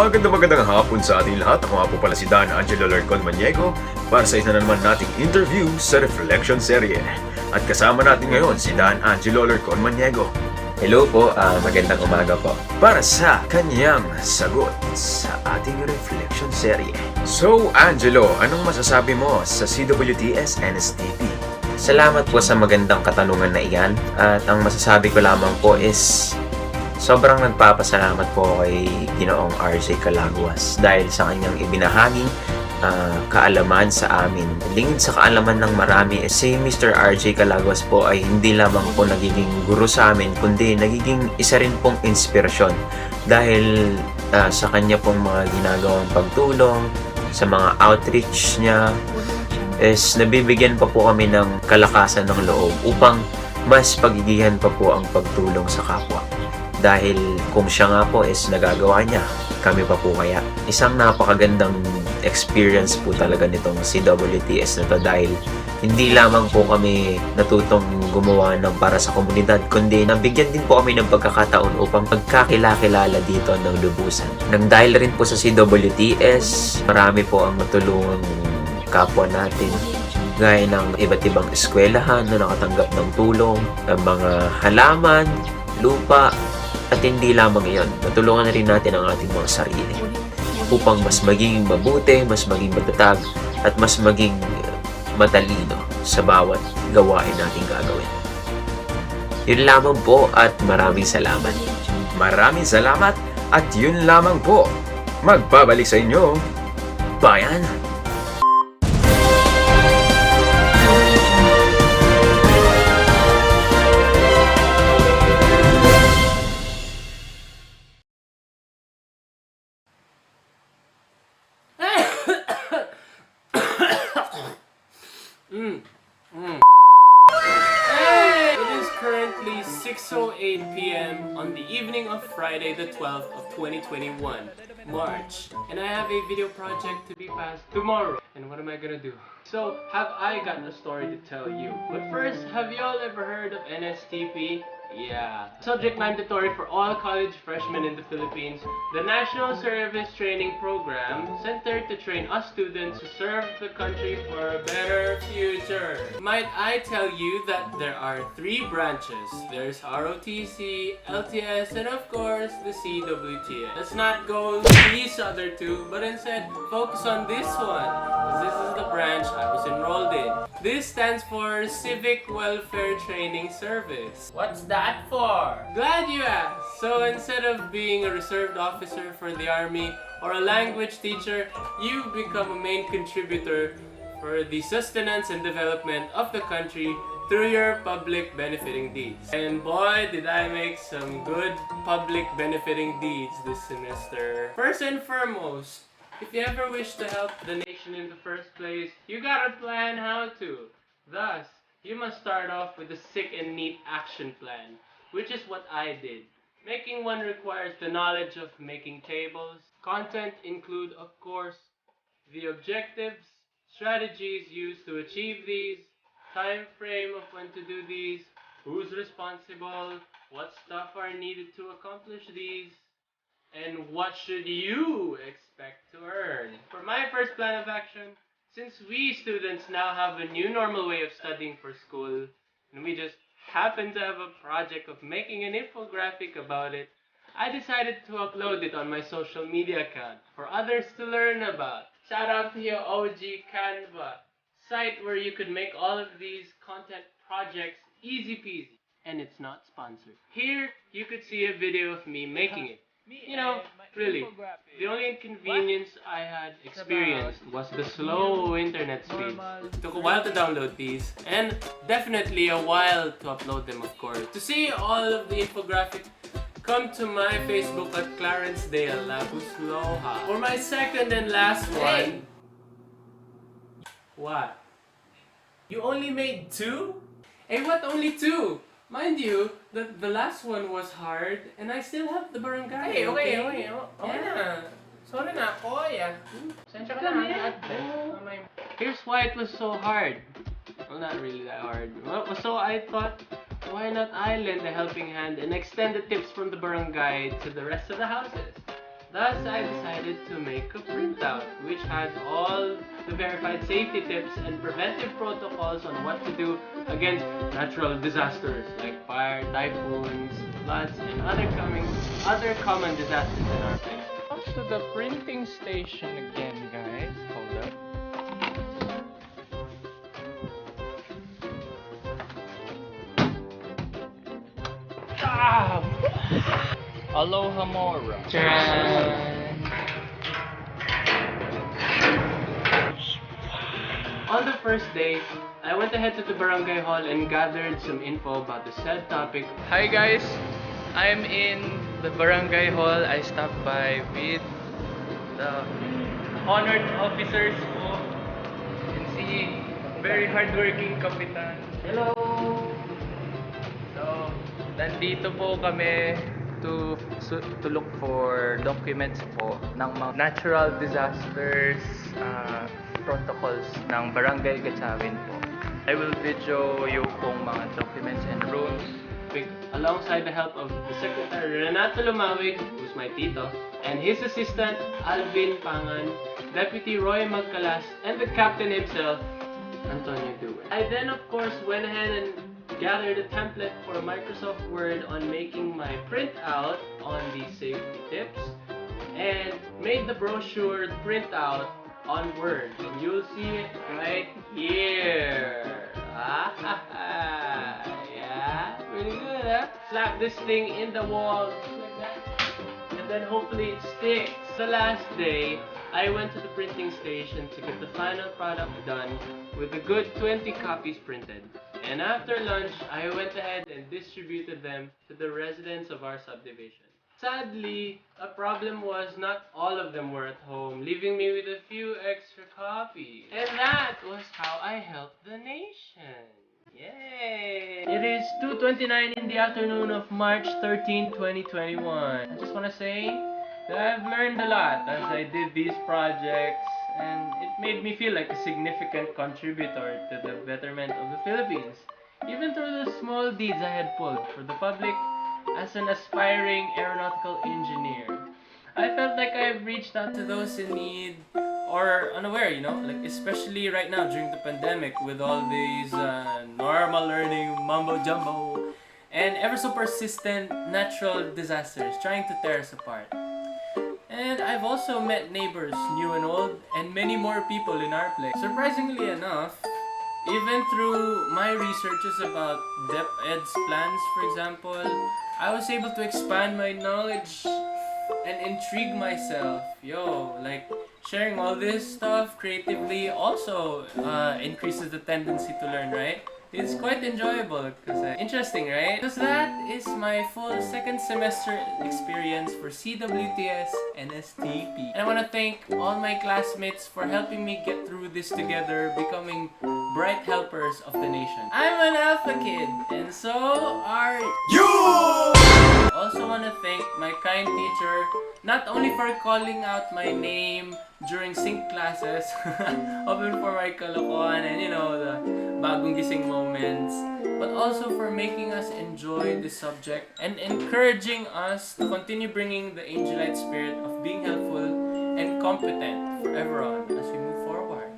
Magandang hapon sa ating lahat. Ako nga po pala si Dan Angelo Larcon Maniego para sa isa na naman nating interview sa Reflection Serye. At kasama natin ngayon si Dan Angelo Larcon Maniego. Hello po, magandang umaga po. Para sa kanyang sagot sa ating Reflection Serye. So, Angelo, anong masasabi mo sa CWTS NSTP? Salamat po sa magandang katanungan na iyan. At ang masasabi ko lamang po is sobrang nagpapasalamat po kay Ginoong RJ Calagwas dahil sa kanyang ibinahaging kaalaman sa amin. Lingid sa kaalaman ng marami, si Mr. RJ Calagwas po ay hindi lamang po nagiging guro sa amin, kundi nagiging isa rin pong inspirasyon dahil sa kanya pong mga ginagawang pagtulong, sa mga outreach niya, is nabibigyan pa po kami ng kalakasan ng loob upang mas pagigihan pa po ang pagtulong sa kapwa. Dahil kung siya nga po is nagagawa niya, kami pa po kaya. Isang napakagandang experience po talaga nitong CWTS na to dahil hindi lamang po kami natutong gumawa ng para sa komunidad, kundi nabigyan din po kami ng pagkakataon upang pagkakilala dito ng lubusan. Nang dahil rin po sa CWTS, marami po ang natulungang kapwa natin gaya ng iba't ibang eskwelahan na nakatanggap ng tulong, ng mga halaman, lupa, at hindi lamang iyon, natulungan na rin natin ang ating mga sarili upang mas maging mabuti, mas maging matatag, at mas maging matalino sa bawat gawain nating gagawin. Yun lamang po at maraming salamat. Maraming salamat at yun lamang po. Magbabalik sa inyo, bayan! It is currently 6:08 p.m. on the evening of Friday the 12th of 2021, March. And I have a video project to be passed tomorrow. And what am I gonna do? So, have I got a story to tell you? But first, have y'all ever heard of NSTP? Yeah. Subject mandatory for all college freshmen in the Philippines, the National Service Training Program centered to train us students to serve the country for a better future. Might I tell you that there are 3 branches. There's ROTC, LTS, and of course, the CWTS. Let's not go to these other 2, but instead focus on this one, as this is the branch I was enrolled in. This stands for Civic Welfare Training Service. What's that for? Glad you asked. So instead of being a reserved officer for the army or a language teacher, you become a main contributor for the sustenance and development of the country through your public benefiting deeds. And boy, did I make some good public benefiting deeds this semester. First and foremost, if you ever wish to help the nation in the first place, you gotta plan how to. Thus, you must start off with a sick and neat action plan, which is what I did. Making one requires the knowledge of making tables. Content include, of course, the objectives, strategies used to achieve these, time frame of when to do these, who's responsible, what stuff are needed to accomplish these, and what should you expect to earn. For my first plan of action, since we students now have a new normal way of studying for school, and we just happen to have a project of making an infographic about it, I decided to upload it on my social media account for others to learn about. Shout out to your OG Canva, site where you could make all of these content projects easy peasy. And it's not sponsored. Here, you could see a video of me making it. You know, really, the only inconvenience I had experienced was the slow internet speed. It took a while to download these, and definitely a while to upload them, of course. To see all of the infographic, come to my Facebook at Clarence Dale Labusloha. For my second and last one... What? You only made 2? Hey, what only 2? Mind you, the last one was hard, and I still have the barangay. Okay. Yeah. Sorry na, kuya. Sensya ka na. Here's why it was so hard. Well, not really that hard. Well, so I thought, why not I lend a helping hand and extend the tips from the barangay to the rest of the houses? Thus, I decided to make a printout which had all the verified safety tips and preventive protocols on what to do against natural disasters like fire, typhoons, floods, and other common disasters in our place. Up to the printing station again, guys. Hold up. Aloha Mora. On the first day, I went ahead to the barangay hall and gathered some info about the said topic. Hi guys, I'm in the barangay hall. I stopped by with the honored officers po. You can see, very hardworking kapitan. Hello! So, nandito po kami to look for documents po ng mga natural disasters protocols ng Barangay Gatchawin po. I will video yung pong mga documents and rules. Alongside the help of the Secretary Renato Lumawig, who's my tito, and his assistant Alvin Pangan, Deputy Roy Magcalas, and the captain himself, Antonio Due. I then of course went ahead and gathered a template for Microsoft Word on making my printout on the safety tips, and made the brochure printout on Word. And you'll see it right here. Yeah, pretty good, huh? Slap this thing in the wall just like that, and then hopefully it sticks. The last day, I went to the printing station to get the final product done with a good 20 copies printed. And after lunch, I went ahead and distributed them to the residents of our subdivision. Sadly, a problem was not all of them were at home, leaving me with a few extra copies. And that was how I helped the nation. Yay! It is 2:29 in the afternoon of March 13, 2021. I just want to say that I've learned a lot as I did these projects, and it made me feel like a significant contributor to the betterment of the Philippines, even through the small deeds I had pulled for the public as an aspiring aeronautical engineer. I felt like I've reached out to those in need or unaware, like especially right now during the pandemic with all these normal learning mumbo jumbo and ever so persistent natural disasters trying to tear us apart. And I've also met neighbors, new and old, and many more people in our place. Surprisingly enough, even through my researches about DepEd's plans, for example, I was able to expand my knowledge and intrigue myself. Like sharing all this stuff creatively also increases the tendency to learn, right? It's quite enjoyable because interesting, right? Because that is my full second semester experience for CWTS and Nstp. And I want to thank all my classmates for helping me get through this together, becoming bright helpers of the nation. I'm an alpha kid, and so are you! Also want to thank my kind teacher, not only for calling out my name during sync classes, often for my kalokohan and the bagong gising moments, but also for making us enjoy this subject and encouraging us to continue bringing the angelite spirit of being helpful and competent forever on as we move forward.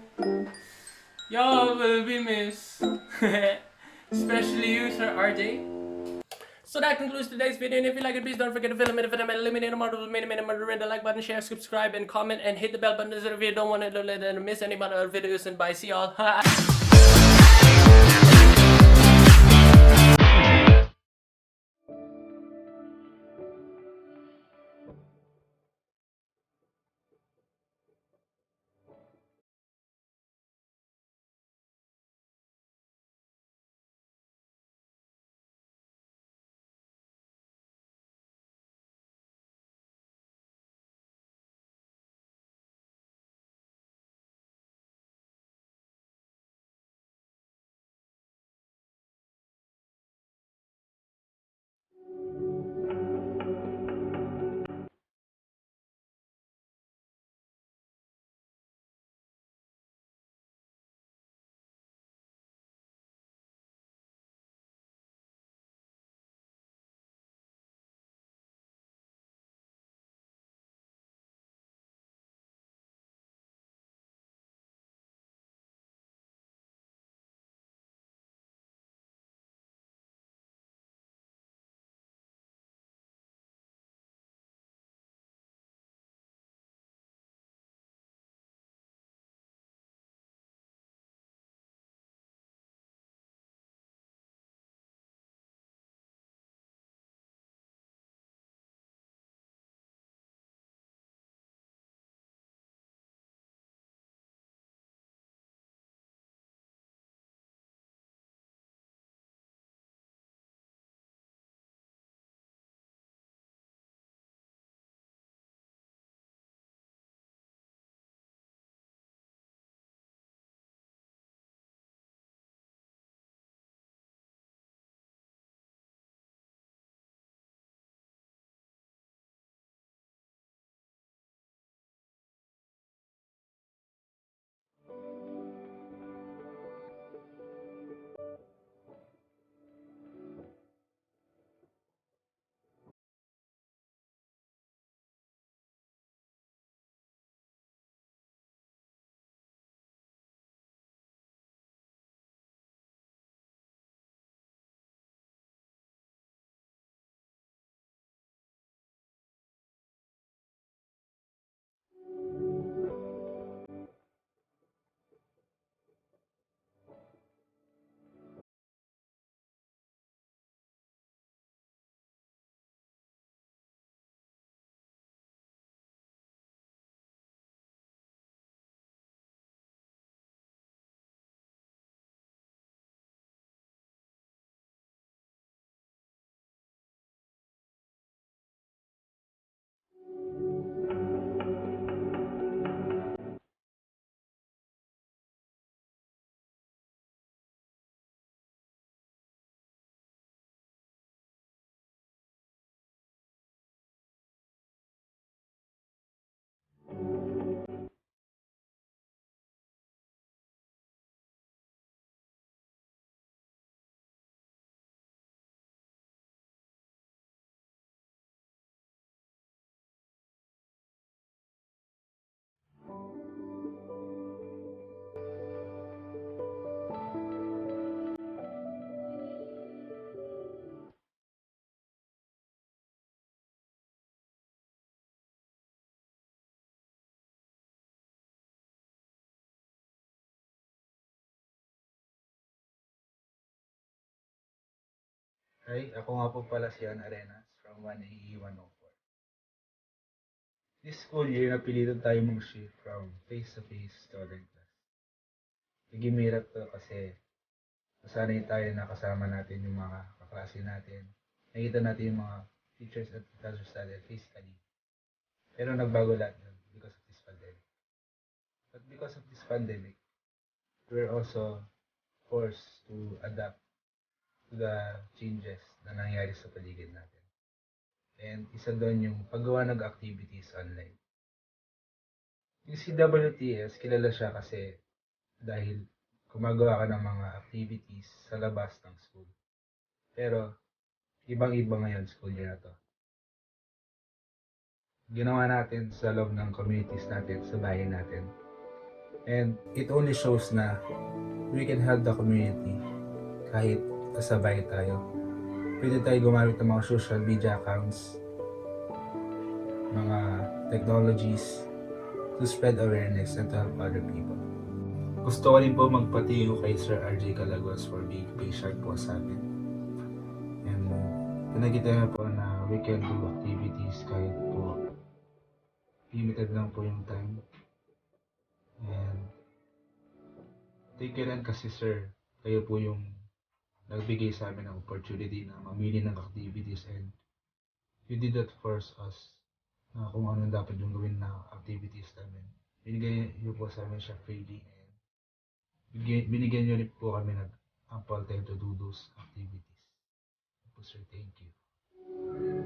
Y'all will be missed. Especially you, Sir RJ. So that concludes today's video, and if you like it, please don't forget to fill a minute, eliminate a model, the like button, share, subscribe, and comment, and hit the bell button if you don't want to miss any of our videos, and bye, see y'all. Hi, ako nga po pala si Arenas from 1AE-104. This school year, napilitan tayo mag-shift from face-to-face to online class. Naging mahirap to kasi nasanay tayo na kasama natin yung mga kaklase natin. Nakita natin yung mga teachers at professors natin physically. Pero nagbago lahat yun because of this pandemic. But because of this pandemic, we're also forced to adapt to the changes na nangyari sa paligid natin. And isa doon yung paggawa ng activities online. Yung CWTS, kilala siya kasi dahil gumagawa ka ng mga activities sa labas ng school. Pero, ibang-iba ngayon school year na to. Ginawa natin sa loob ng communities natin, sa bahay natin. And it only shows na we can help the community kahit kasabay tayo. Pwede tayo gumamit ng mga social media accounts, mga technologies to spread awareness and to help other people. Gusto ko rin po magpatiyo kay Sir RJ Calagos for being patient po sa amin. And pinagkita niya po na we can do activities kahit po limited lang po yung time. And thank you rin kasi sir, kayo po yung nagbigay sa amin ng opportunity na mamili ng activities and you did that first us na kung ano dapat yung gawin na activities namin. Binigay niyo po sa amin siya freely and binigyan niyo rin po kami ng ample time to do those activities. So, sir, thank you.